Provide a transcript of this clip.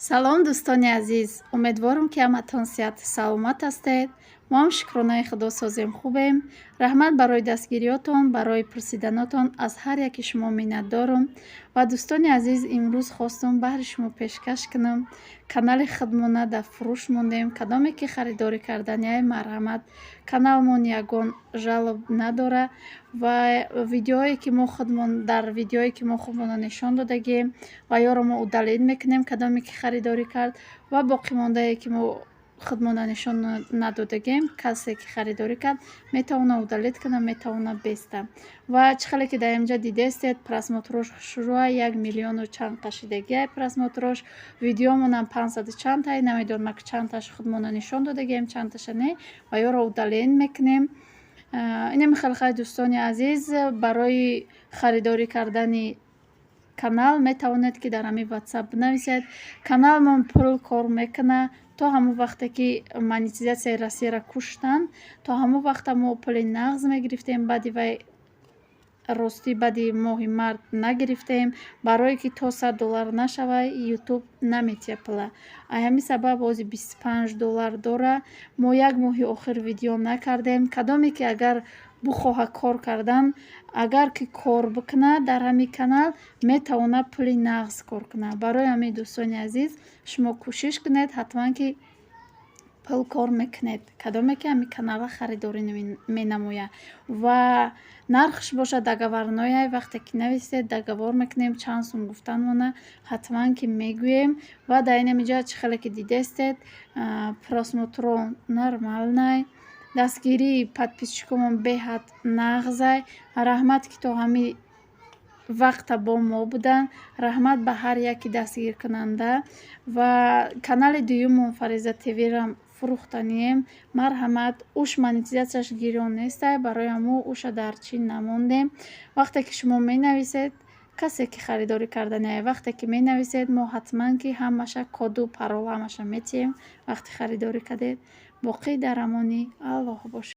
салом дӯстони азиз, умедворам ки ҳаматон сеҳати саломат ҳастед. мо ҳам шукронаи худосозем хубем. раҳмат барои дастгириётон, барои пурсиданотон аз ҳар яки шумо миннатдорам. ва дӯстони азиз, имрӯз хостам баҳри шумо пешкаш кунам. канали худмона дар фурӯш мондем. кадоме ки харидорӣ кардани марҳамат, каналмон ягон жалоб надора ва видеое ки мо дар видеое ки мо худмона нишон додагем ва ёро мо удалид мекунем кадоме ки харидорӣ кард ва боқимондае ки мо худмона нишон надодагем, касе ки харидорӣ кард метавона удалид кунад, метавона беста. ва чӣ хеле ки дар инҷа дидестед, просмотрош шуруа 1 миллиону чанд кашидагия просмотрош, видеомонам 500 чандтае, намедонам ки чандташ худмона нишон додагем, чандташа не ва ёро удалид мекунем. инами хеле дӯстони азиз, барои харидорӣ кардани канал метавонед ки дар ҳамин WhatsApp бинависед. Каналмон пул кор мекунад то ҳамон вақте ки монетизатсияи Россияро куштанд, то ҳамон вақта мо пули нағз мегирифтем, баъди вай ростӣ баъди моҳи март нагирифтем, барое ки то $100 нашавад YouTube наметяпла. ҳамин сабаб ози $25 дора. мо як моҳи охир видео накардем. кадоме ки агар бихоҳад кор кардан, агар ки кор бикунад дар ҳамин канал метавонад пули нағз кор кунад. барои ҳамин дӯстони азиз, шумо кӯшиш кунед ҳатман ки пул кор мекунед, кадоме ки ҳамин канала харидорӣ менамояд ва нархш бошад договорное. вақте ки нависед договор мекунем, чанд сум гуфтан мона ҳатман ки мегӯем. ва дар инамиҷа чӣ хеле ки дидестед, просмотро нормалнай, дастгирии подписчикомон беҳад нағзай. раҳмат ки то ҳамин вақта бо мо буданд. раҳмат ба ҳар яки дастгиркунанда. ва канали дуюмон Фариза ТВ-рам фурӯхтанием. марҳамат, уш монетизатсияш гирён нестай, барои ҳамо уша дар чин намондем. вақте ки шумо менависед, касе ки харидорӣ кардани вақте ки менависед, мо ҳатман ки ҳамаша коду парола ҳамаша метиҳем. вақти харидорӣ кардед, боқӣ дар амони Аллоҳ бошед.